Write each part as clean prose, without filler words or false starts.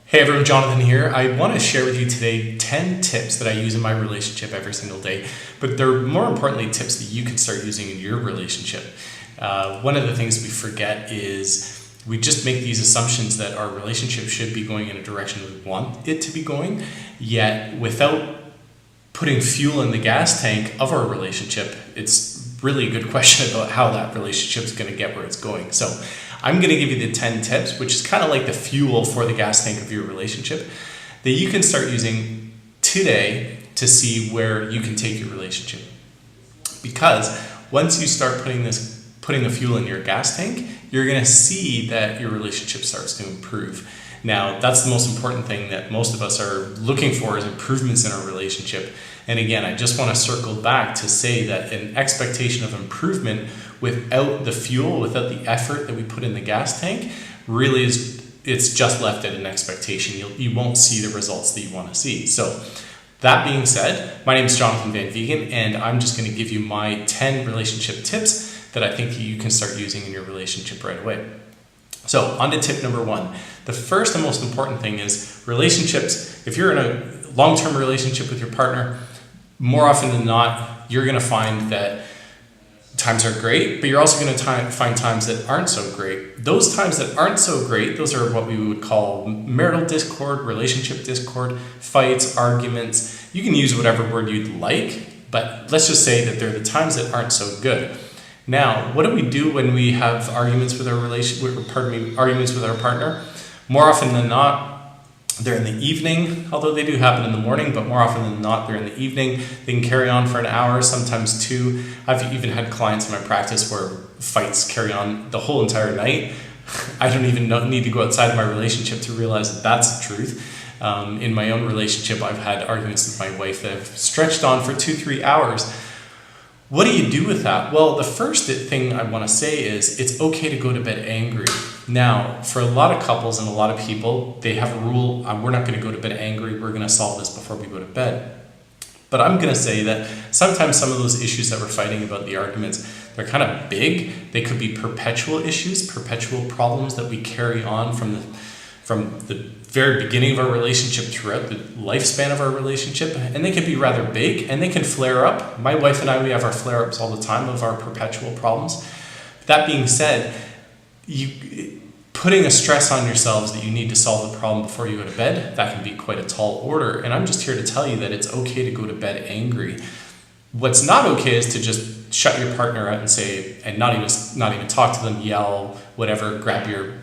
Hey everyone, Jonathan here. I want to share with you today 10 tips that I use in my relationship every single day, but they're more importantly tips that you can start using in your relationship. One of the things we forget is we just make these assumptions that our relationship should be going in a direction we want it to be going, yet without putting fuel in the gas tank of our relationship, it's really a good question about how that relationship is going to get where it's going. So I'm going to give you the 10 tips, which is kind of like the fuel for the gas tank of your relationship, that you can start using today to see where you can take your relationship. Because once you start putting the fuel in your gas tank, you're going to see that your relationship starts to improve. Now, that's the most important thing that most of us are looking for, is improvements in our relationship. And again, I just want to circle back to say that an expectation of improvement without the fuel, without the effort that we put in the gas tank, really it's just left at an expectation. You won't see the results that you want to see. So that being said, my name is Jonathan Van Vegan, and I'm just going to give you my 10 relationship tips that I think you can start using in your relationship right away. So on to tip number 1. The first and most important thing is relationships. If you're in a long-term relationship with your partner, more often than not, you're going to find that times are great, but you're also going to find times that aren't so great. Those times that aren't so great, those are what we would call marital discord, relationship discord, fights, arguments. You can use whatever word you'd like, but let's just say that they're the times that aren't so good. Now, what do we do when we have arguments with arguments with our partner? More often than not, they're in the evening, although they do happen in the morning, but more often than not, they're in the evening. They can carry on for an hour, sometimes 2. I've even had clients in my practice where fights carry on the whole entire night. I don't even need to go outside of my relationship to realize that that's the truth. In my own relationship, I've had arguments with my wife that have stretched on for 2-3 hours. What do you do with that? Well, the first thing I want to say is it's okay to go to bed angry. Now, for a lot of couples and a lot of people, they have a rule, we're not going to go to bed angry, we're going to solve this before we go to bed. But I'm going to say that sometimes some of those issues that we're fighting about, the arguments, they're kind of big. They could be perpetual issues, perpetual problems that we carry on from the very beginning of our relationship throughout the lifespan of our relationship, and they can be rather big and they can flare up. My wife and I, we have our flare-ups all the time of our perpetual problems. That being said, putting a stress on yourselves that you need to solve the problem before you go to bed, that can be quite a tall order, and I'm just here to tell you that it's okay to go to bed angry. What's not okay is to just shut your partner out and say, and not even talk to them, yell, whatever, grab your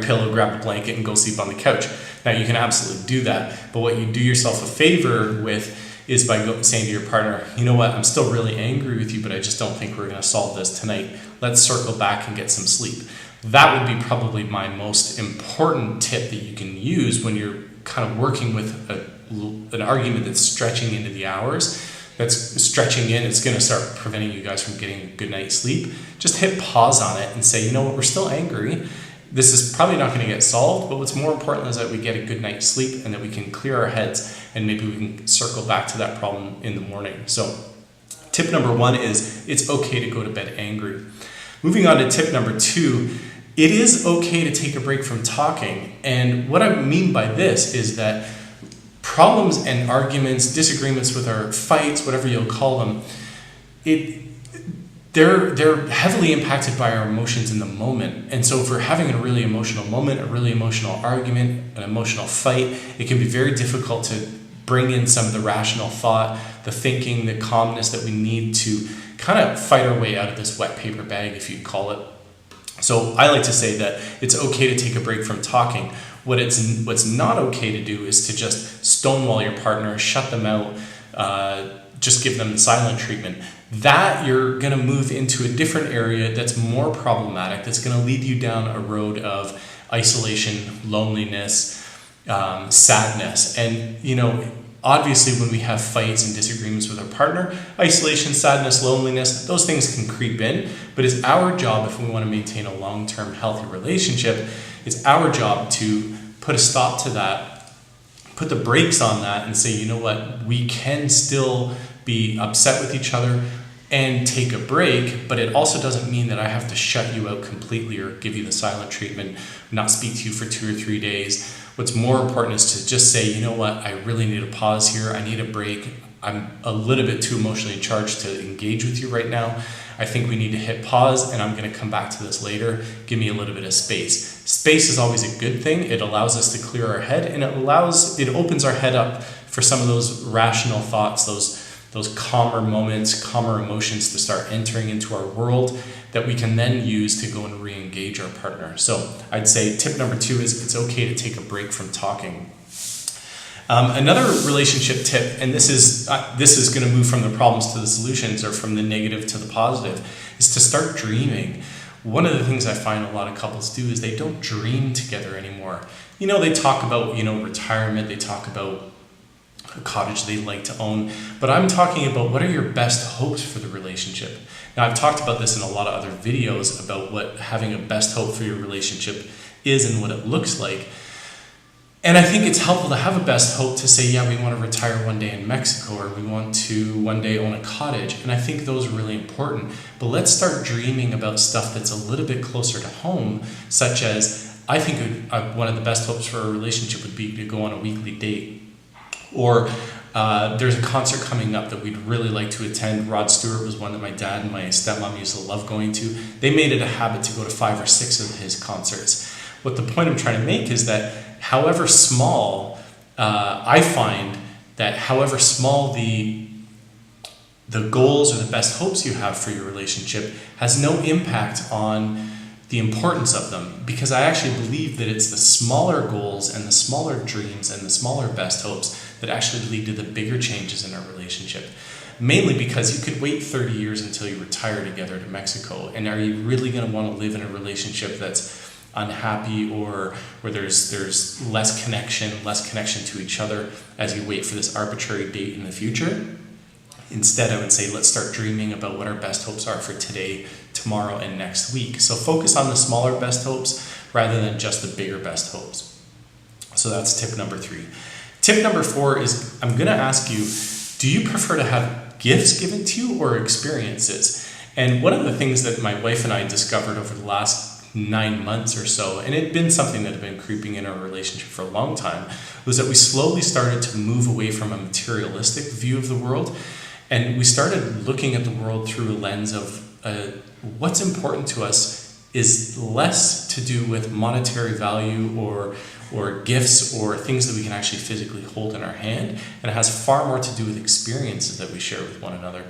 pillow, grab a blanket, and go sleep on the couch. Now, you can absolutely do that, but what you do yourself a favor with is by saying to your partner, you know what, I'm still really angry with you, but I just don't think we're going to solve this tonight. Let's circle back and get some sleep. That would be probably my most important tip that you can use when you're kind of working with an argument that's stretching into the hours. That's stretching in, it's going to start preventing you guys from getting a good night's sleep. Just hit pause on it and say, you know what, we're still angry. This is probably not going to get solved, but what's more important is that we get a good night's sleep and that we can clear our heads, and maybe we can circle back to that problem in the morning. So tip number 1 is it's okay to go to bed angry. Moving on to tip number 2, it is okay to take a break from talking. And what I mean by this is that problems and arguments, disagreements with our fights, whatever you'll call them, they're heavily impacted by our emotions in the moment. And so if we're having a really emotional moment, a really emotional argument, an emotional fight, it can be very difficult to bring in some of the rational thought, the thinking, the calmness that we need to kind of fight our way out of this wet paper bag, if you'd call it. So I like to say that it's okay to take a break from talking. What's not okay to do is to just stonewall your partner, shut them out, just give them the silent treatment. That you're going to move into a different area that's more problematic, that's going to lead you down a road of isolation, loneliness, sadness. And, obviously when we have fights and disagreements with our partner, isolation, sadness, loneliness, those things can creep in. But it's our job, if we want to maintain a long-term healthy relationship, it's our job to put a stop to that, put the brakes on that and say, you know what, we can still be upset with each other. and take a break, but it also doesn't mean that I have to shut you out completely or give you the silent treatment, not speak to you for 2 or 3 days. What's more important is to just say, you know what, I really need a pause here. I need a break. I'm a little bit too emotionally charged to engage with you right now. I think we need to hit pause, and I'm going to come back to this later. Give me a little bit of space. Space is always a good thing. It allows us to clear our head, and it opens our head up for some of those rational thoughts, those calmer moments, calmer emotions to start entering into our world that we can then use to go and re-engage our partner. So I'd say tip number 2 is it's okay to take a break from talking. Another relationship tip, and this is going to move from the problems to the solutions or from the negative to the positive, is to start dreaming. One of the things I find a lot of couples do is they don't dream together anymore. They talk about, retirement, they talk about a cottage they'd like to own, but I'm talking about what are your best hopes for the relationship. Now, I've talked about this in a lot of other videos about what having a best hope for your relationship is and what it looks like. And I think it's helpful to have a best hope to say, yeah, we want to retire one day in Mexico, or we want to one day own a cottage. And I think those are really important. But let's start dreaming about stuff that's a little bit closer to home, such as I think one of the best hopes for a relationship would be to go on a weekly date. Or there's a concert coming up that we'd really like to attend. Rod Stewart was one that my dad and my stepmom used to love going to. They made it a habit to go to 5 or 6 of his concerts. What the point I'm trying to make is that however small, I find that however small the goals or the best hopes you have for your relationship has no impact on the importance of them, because I actually believe that it's the smaller goals and the smaller dreams and the smaller best hopes that actually lead to the bigger changes in our relationship. Mainly because you could wait 30 years until you retire together to Mexico, and are you really going to want to live in a relationship that's unhappy or where there's less connection to each other as you wait for this arbitrary date in the future? Instead, I would say let's start dreaming about what our best hopes are for today, tomorrow, and next week. So focus on the smaller best hopes rather than just the bigger best hopes. So that's tip number 3. Tip number 4 is I'm going to ask you, do you prefer to have gifts given to you or experiences? And one of the things that my wife and I discovered over the last 9 months or so, and it had been something that had been creeping in our relationship for a long time, was that we slowly started to move away from a materialistic view of the world, and we started looking at the world through a lens of what's important to us is less to do with monetary value or gifts or things that we can actually physically hold in our hand, and it has far more to do with experiences that we share with one another.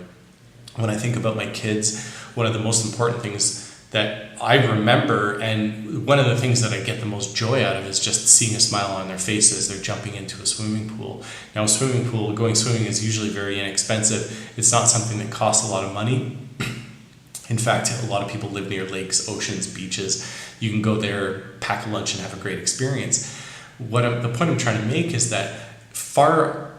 When I think about my kids, one of the most important things that I remember, and one of the things that I get the most joy out of, is just seeing a smile on their faces as they're jumping into a swimming pool. Now, a swimming pool, going swimming is usually very inexpensive. It's not something that costs a lot of money. In fact, a lot of people live near lakes, oceans, beaches. You can go there, pack a lunch, and have a great experience. The point I'm trying to make is that far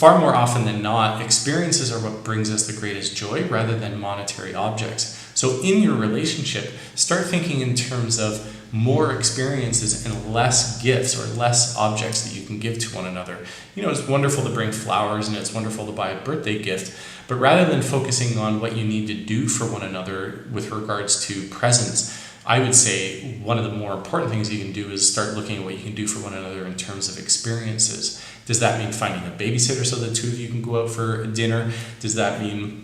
more often than not, experiences are what brings us the greatest joy rather than monetary objects. So in your relationship, start thinking in terms of more experiences and less gifts or less objects that you can give to one another. It's wonderful to bring flowers and it's wonderful to buy a birthday gift, but rather than focusing on what you need to do for one another with regards to presents, I would say one of the more important things you can do is start looking at what you can do for one another in terms of experiences. Does that mean finding a babysitter so the two of you can go out for dinner? Does that mean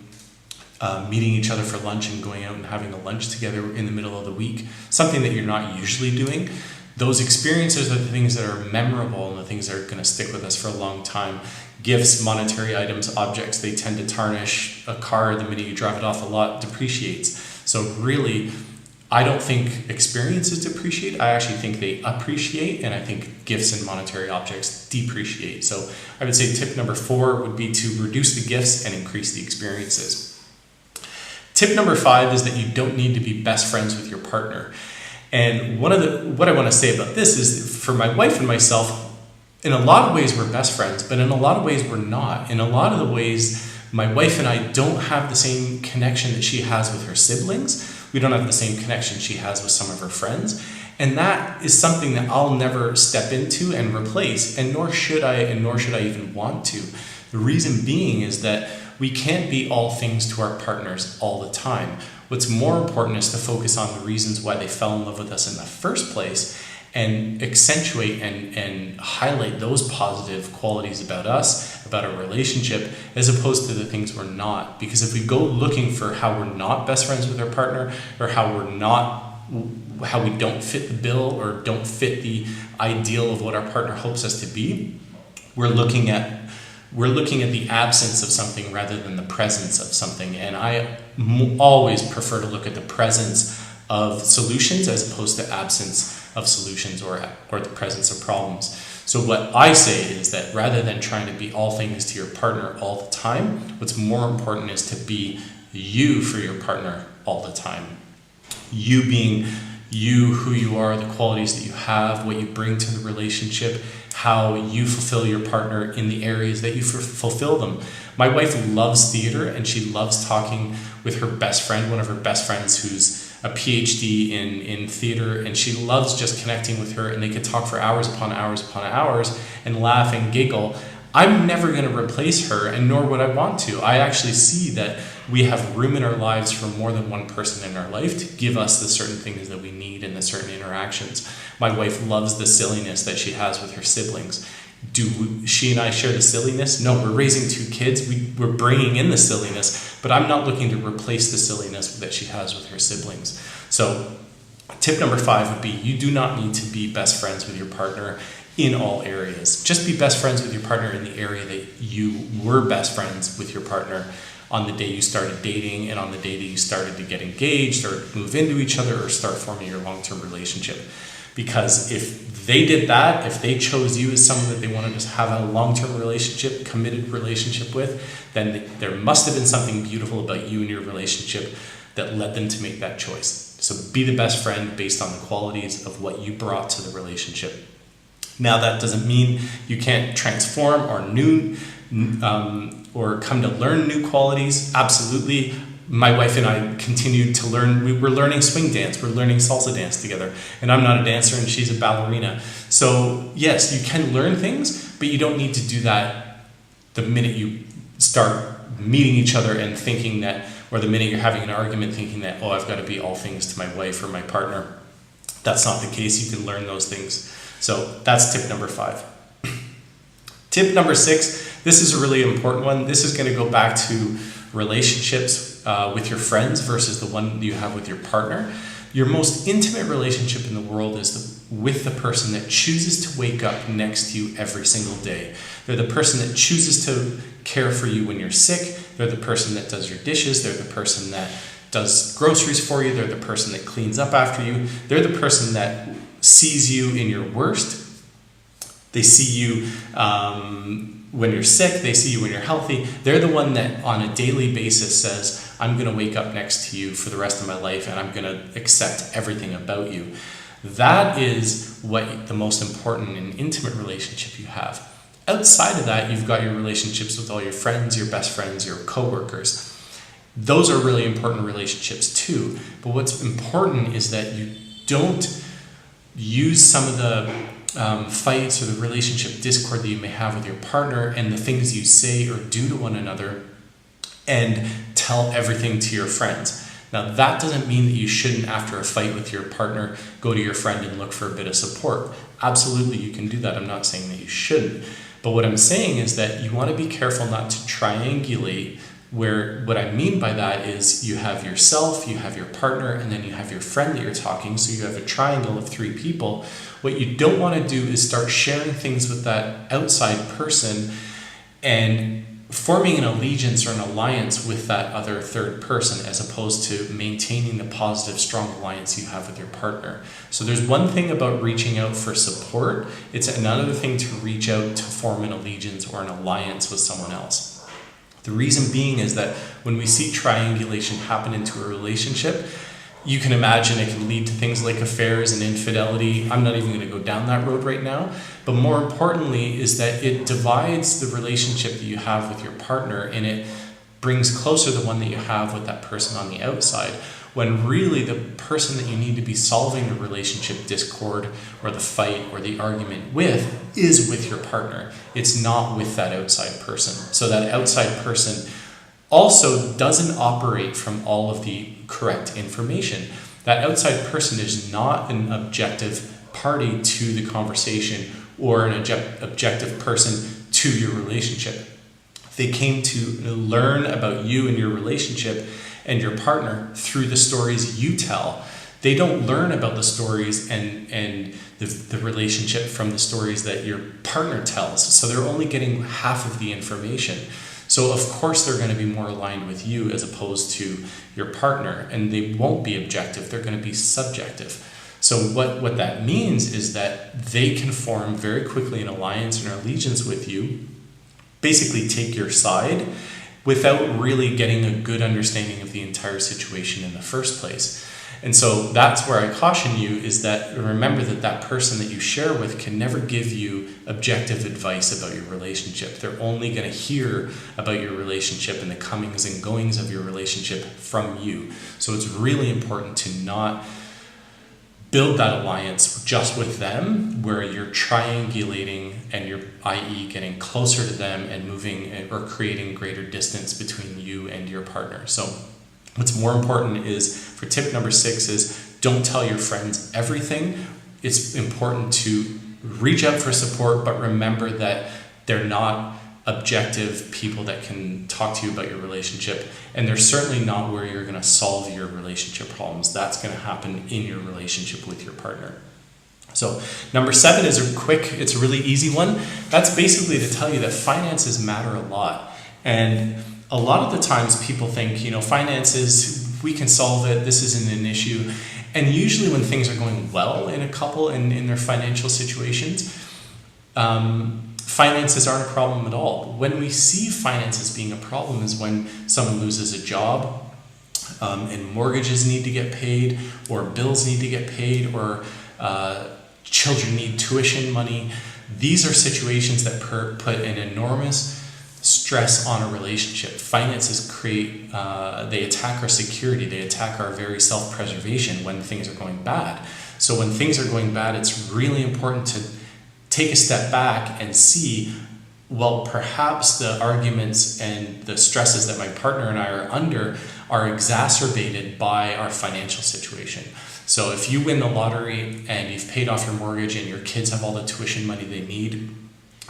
meeting each other for lunch and going out and having a lunch together in the middle of the week? Something that you're not usually doing. Those experiences are the things that are memorable and the things that are going to stick with us for a long time. Gifts, monetary items, objects, they tend to tarnish. A car, the minute you drive it off the lot, depreciates. So really, I don't think experiences depreciate. I actually think they appreciate, and I think gifts and monetary objects depreciate. So I would say tip number 4 would be to reduce the gifts and increase the experiences. Tip number 5 is that you don't need to be best friends with your partner. And what I want to say about this is, for my wife and myself, in a lot of ways we're best friends, but in a lot of ways we're not. In a lot of the ways, my wife and I don't have the same connection that she has with her siblings. We don't have the same connection she has with some of her friends. And that is something that I'll never step into and replace, and nor should I even want to. The reason being is that We can't be all things to our partners all the time. What's more important is to focus on the reasons why they fell in love with us in the first place and accentuate and highlight those positive qualities about us, about our relationship, as opposed to the things we're not. Because if we go looking for how we're not best friends with our partner, or how we don't fit the bill or don't fit the ideal of what our partner hopes us to be, we're looking at the absence of something rather than the presence of something. And I always prefer to look at the presence of solutions as opposed to absence of solutions or the presence of problems. So what I say is that rather than trying to be all things to your partner all the time, what's more important is to be you for your partner all the time. You being you, who you are, the qualities that you have, what you bring to the relationship, how you fulfill your partner in the areas that you fulfill them. My wife loves theater, and she loves talking with her best friend, one of her best friends who's a PhD in theater, and she loves just connecting with her, and they could talk for hours upon hours upon hours and laugh and giggle. I'm never going to replace her, and nor would I want to. I actually see that we have room in our lives for more than one person in our life to give us the certain things that we need in the certain interactions. My wife loves the silliness that she has with her siblings. Do she and I share the silliness? No, we're raising two kids. We're bringing in the silliness, but I'm not looking to replace the silliness that she has with her siblings. So tip number 5 would be, you do not need to be best friends with your partner in all areas. Just be best friends with your partner in the area that you were best friends with your partner on the day you started dating and on the day that you started to get engaged or move into each other or start forming your long-term relationship. Because if they did that, if they chose you as someone that they wanted to have a long-term relationship, committed relationship with, then there must have been something beautiful about you and your relationship that led them to make that choice. So be the best friend based on the qualities of what you brought to the relationship. Now that doesn't mean you can't transform or come to learn new qualities. Absolutely. My wife and I continued to learn. We're learning swing dance. We're learning salsa dance together. And I'm not a dancer and she's a ballerina. So yes, you can learn things, but you don't need to do that the minute you start meeting each other and thinking that, or the minute you're having an argument thinking that, oh, I've got to be all things to my wife or my partner. That's not the case. You can learn those things. So that's tip number 5. Tip number 6, this is a really important one. This is going to go back to relationships with your friends versus the one you have with your partner. Your most intimate relationship in the world is with the person that chooses to wake up next to you every single day. They're the person that chooses to care for you when you're sick. They're the person that does your dishes. They're the person that does groceries for you. They're the person that cleans up after you. They're the person that sees you in your worst. They see you when you're sick. They see you when you're healthy. They're the one that on a daily basis says, I'm going to wake up next to you for the rest of my life and I'm going to accept everything about you. That is what the most important and intimate relationship you have. Outside of that, you've got your relationships with all your friends, your best friends, your coworkers. Those are really important relationships too. But what's important is that you don't use some of the fights or the relationship discord that you may have with your partner and the things you say or do to one another and tell everything to your friends. Now, that doesn't mean that you shouldn't, after a fight with your partner, go to your friend and look for a bit of support. Absolutely, you can do that. I'm not saying that you shouldn't. But what I'm saying is that you want to be careful not to triangulate, where what I mean by that is you have yourself, you have your partner, and then you have your friend that you're talking. So you have a triangle of 3 people. What you don't want to do is start sharing things with that outside person and forming an allegiance or an alliance with that other third person, as opposed to maintaining the positive, strong alliance you have with your partner. So there's one thing about reaching out for support. It's another thing to reach out to form an allegiance or an alliance with someone else. The reason being is that when we see triangulation happen into a relationship, you can imagine it can lead to things like affairs and infidelity. I'm not even going to go down that road right now. But more importantly is that it divides the relationship that you have with your partner and it brings closer the one that you have with that person on the outside, when really the person that you need to be solving the relationship discord or the fight or the argument with is with your partner. It's not with that outside person. So that outside person also doesn't operate from all of the correct information. That outside person is not an objective party to the conversation or an objective person to your relationship. They came to learn about you and your relationship and your partner through the stories you tell. They don't learn about the stories and the relationship from the stories that your partner tells. So they're only getting half of the information. So of course they're going to be more aligned with you as opposed to your partner, and they won't be objective, they're going to be subjective. So what that means is that they can form very quickly an alliance and allegiance with you, basically take your side, without really getting a good understanding of the entire situation in the first place. And so that's where I caution you, is that remember that person that you share with can never give you objective advice about your relationship. They're only going to hear about your relationship and the comings and goings of your relationship from you. So it's really important to not build that alliance just with them, where you're triangulating and you're, i.e., getting closer to them and moving or creating greater distance between you and your partner. So what's more important is, for tip number 6, is don't tell your friends everything. It's important to reach out for support, but remember that they're not objective people that can talk to you about your relationship, and they're certainly not where you're going to solve your relationship problems. That's going to happen in your relationship with your partner. So number 7 is it's a really easy one. That's basically to tell you that finances matter a lot. And a lot of the times people think, finances, we can solve it, this isn't an issue. And usually when things are going well in a couple and in their financial situations, finances aren't a problem at all. When we see finances being a problem is when someone loses a job, and mortgages need to get paid, or bills need to get paid, or children need tuition money. These are situations that put an enormous stress on a relationship. Finances they attack our security, they attack our very self-preservation when things are going bad. So when things are going bad, it's really important to take a step back and see, well, perhaps the arguments and the stresses that my partner and I are under are exacerbated by our financial situation. So if you win the lottery and you've paid off your mortgage and your kids have all the tuition money they need,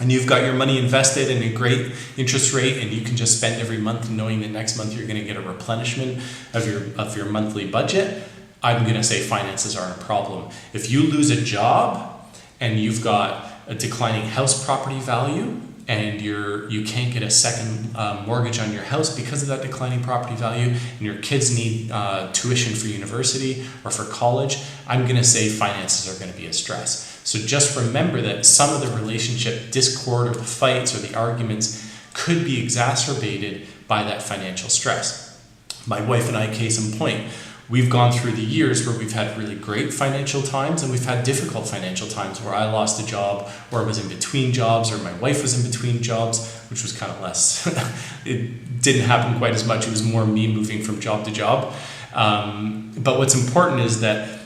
and you've got your money invested in a great interest rate, and you can just spend every month knowing that next month you're going to get a replenishment of your monthly budget, I'm going to say finances aren't a problem. If you lose a job and you've got a declining house property value, and you can't get a second mortgage on your house because of that declining property value, and your kids need tuition for university or for college, I'm going to say finances are going to be a stress. So just remember that some of the relationship discord or the fights or the arguments could be exacerbated by that financial stress. My wife and I, case in point, we've gone through the years where we've had really great financial times and we've had difficult financial times where I lost a job, or was in between jobs, or my wife was in between jobs, which was kind of less. It didn't happen quite as much. It was more me moving from job to job. But what's important is that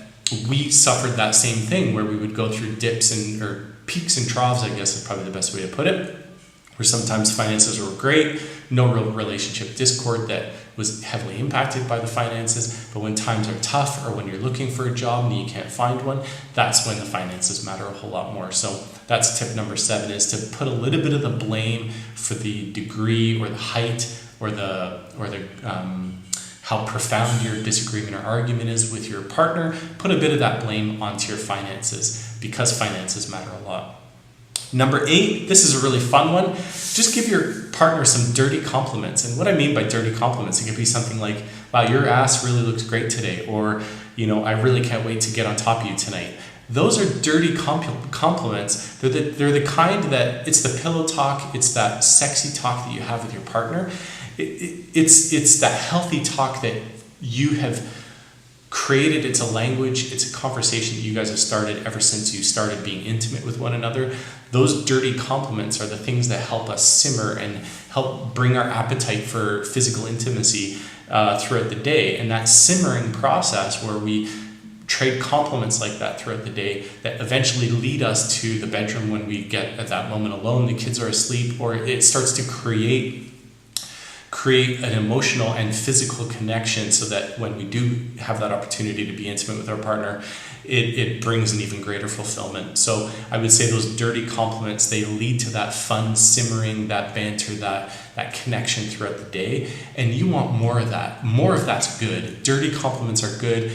we suffered that same thing, where we would go through dips or peaks and troughs, I guess is probably the best way to put it, where sometimes finances were great, no real relationship discord that was heavily impacted by the finances. But when times are tough, or when you're looking for a job and you can't find one, that's when the finances matter a whole lot more. So that's tip number 7, is to put a little bit of the blame for the degree or the height or the how profound your disagreement or argument is with your partner. Put a bit of that blame onto your finances, because finances matter a lot. Number 8, this is a really fun one. Just give your partner some dirty compliments. And what I mean by dirty compliments, it could be something like, wow, your ass really looks great today, or, I really can't wait to get on top of you tonight. Those are dirty compliments. They're the kind that, it's the pillow talk, it's that sexy talk that you have with your partner. It's that healthy talk that you have created. It's a language, it's a conversation that you guys have started ever since you started being intimate with one another. Those dirty compliments are the things that help us simmer and help bring our appetite for physical intimacy throughout the day. And that simmering process, where we trade compliments like that throughout the day, that eventually lead us to the bedroom when we get at that moment alone, the kids are asleep, or it starts to create create an emotional and physical connection so that when we do have that opportunity to be intimate with our partner, it brings an even greater fulfillment. So I would say those dirty compliments, they lead to that fun simmering, that banter, that connection throughout the day. And you want more of that. More of that's good. Dirty compliments are good.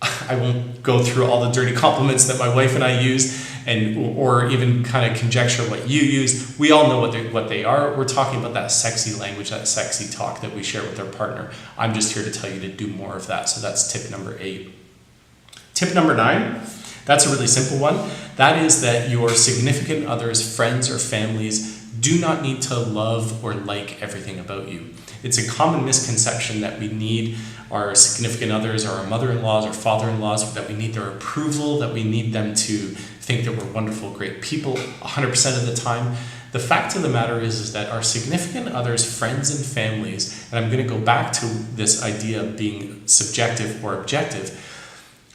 I won't go through all the dirty compliments that my wife and I use, or even kind of conjecture what you use. We all know what they are. We're talking about that sexy language, that sexy talk that we share with our partner. I'm just here to tell you to do more of that. So that's tip number 8. Tip number 9, that's a really simple one. That is that your significant others, friends or families, do not need to love or like everything about you. It's a common misconception that we need our significant others, or our mother-in-laws or father-in-laws, that we need their approval, that we need them to think that we're wonderful, great people 100% of the time. The fact of the matter is that our significant others, friends and families, and I'm going to go back to this idea of being subjective or objective,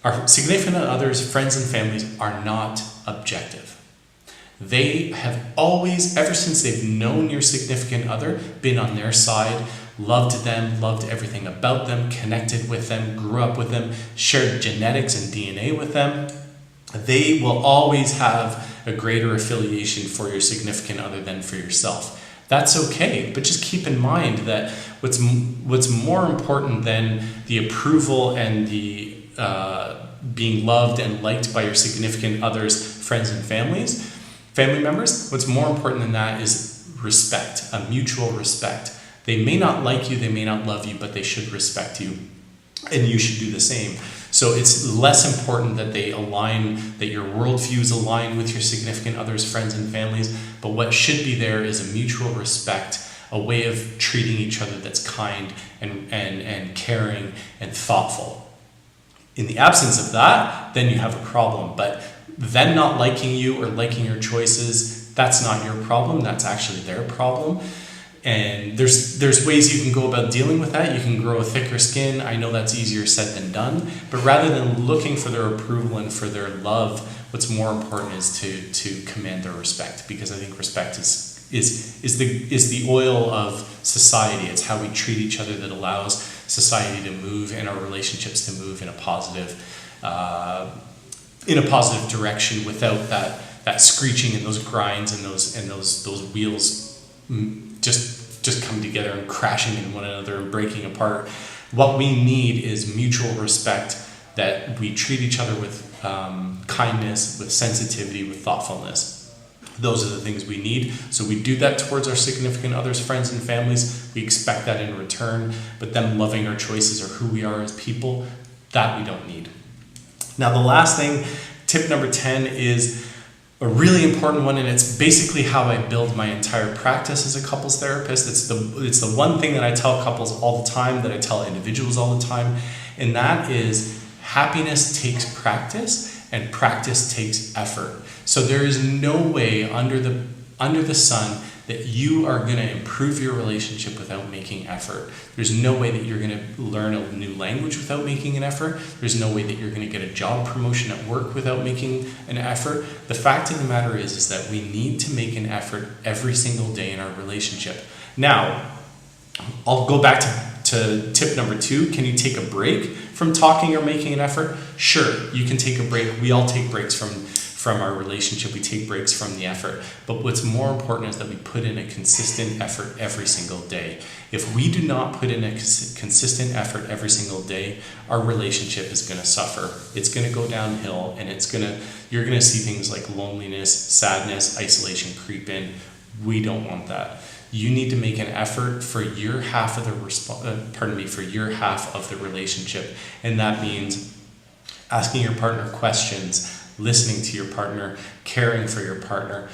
our significant others, friends and families are not objective. They have always, ever since they've known your significant other, been on their side, loved them, loved everything about them, connected with them, grew up with them, shared genetics and DNA with them. They will always have a greater affiliation for your significant other than for yourself. That's okay, but just keep in mind that what's more important than the approval and the being loved and liked by your significant others, friends and family members, what's more important than that is respect, a mutual respect. They may not like you, they may not love you, but they should respect you, and you should do the same. So it's less important that they align, that your worldviews align with your significant others, friends and families, but what should be there is a mutual respect, a way of treating each other that's kind and caring and thoughtful. In the absence of that, then you have a problem. But them not liking you or liking your choices, that's not your problem. That's actually their problem. And there's ways you can go about dealing with that. You can grow a thicker skin. I know that's easier said than done. But rather than looking for their approval and for their love, what's more important is to command their respect. Because I think respect is the oil of society. It's how we treat each other that allows society to move and our relationships to move in a positive direction without that screeching and those grinds and those wheels just come together and crashing into one another and breaking apart. What we need is mutual respect, that we treat each other with kindness, with sensitivity, with thoughtfulness. Those are the things we need. So we do that towards our significant others, friends and families. We expect that in return, but them loving our choices or who we are as people, that we don't need. Now the last thing, tip number 10, is a really important one, and it's basically how I build my entire practice as a couples therapist. It's the one thing that I tell couples all the time, that I tell individuals all the time, and that is happiness takes practice and practice takes effort. So there is no way under the sun that you are going to improve your relationship without making effort. There's no way that you're going to learn a new language without making an effort. There's no way that you're going to get a job promotion at work without making an effort. The fact of the matter is that we need to make an effort every single day in our relationship. Now, I'll go back to tip number 2. Can you take a break from talking or making an effort? Sure, you can take a break. We all take breaks from our relationship. We take breaks from the effort. But what's more important is that we put in a consistent effort every single day. If we do not put in a consistent effort every single day, our relationship is going to suffer. It's going to go downhill, and you're going to see things like loneliness, sadness, isolation creep in. We don't want that. You need to make an effort for your half of your half of the relationship, and that means asking your partner questions, listening to your partner, caring for your partner,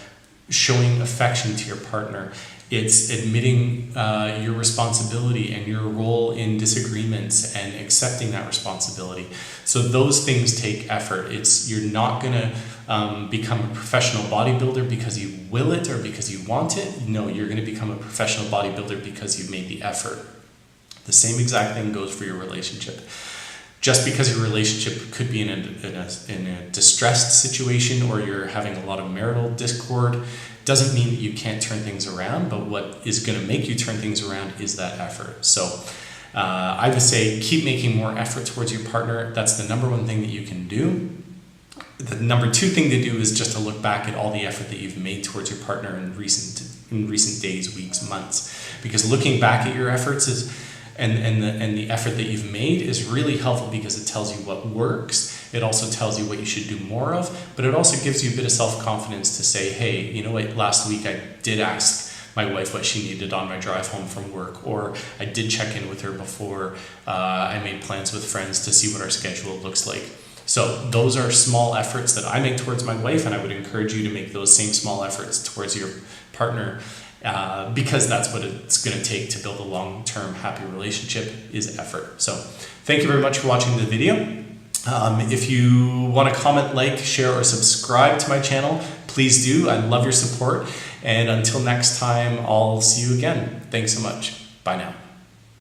showing affection to your partner. It's admitting your responsibility and your role in disagreements and accepting that responsibility. So those things take effort. You're not going to become a professional bodybuilder because you will it or because you want it. No, you're going to become a professional bodybuilder because you've made the effort. The same exact thing goes for your relationship. Just because your relationship could be in a distressed situation or you're having a lot of marital discord doesn't mean that you can't turn things around, but what is going to make you turn things around is that effort. So I would say keep making more effort towards your partner. That's the number one thing that you can do. The number two thing to do is just to look back at all the effort that you've made towards your partner in recent days, weeks, months, because looking back at your efforts and the effort that you've made is really helpful because it tells you what works. It also tells you what you should do more of, but it also gives you a bit of self-confidence to say, hey, you know what, last week I did ask my wife what she needed on my drive home from work, or I did check in with her before I made plans with friends to see what our schedule looks like. So those are small efforts that I make towards my wife, and I would encourage you to make those same small efforts towards your partner, because that's what it's going to take to build a long-term happy relationship is effort. So thank you very much for watching the video. If you want to comment, like, share, or subscribe to my channel, please do. I love your support. And until next time, I'll see you again. Thanks so much. Bye now.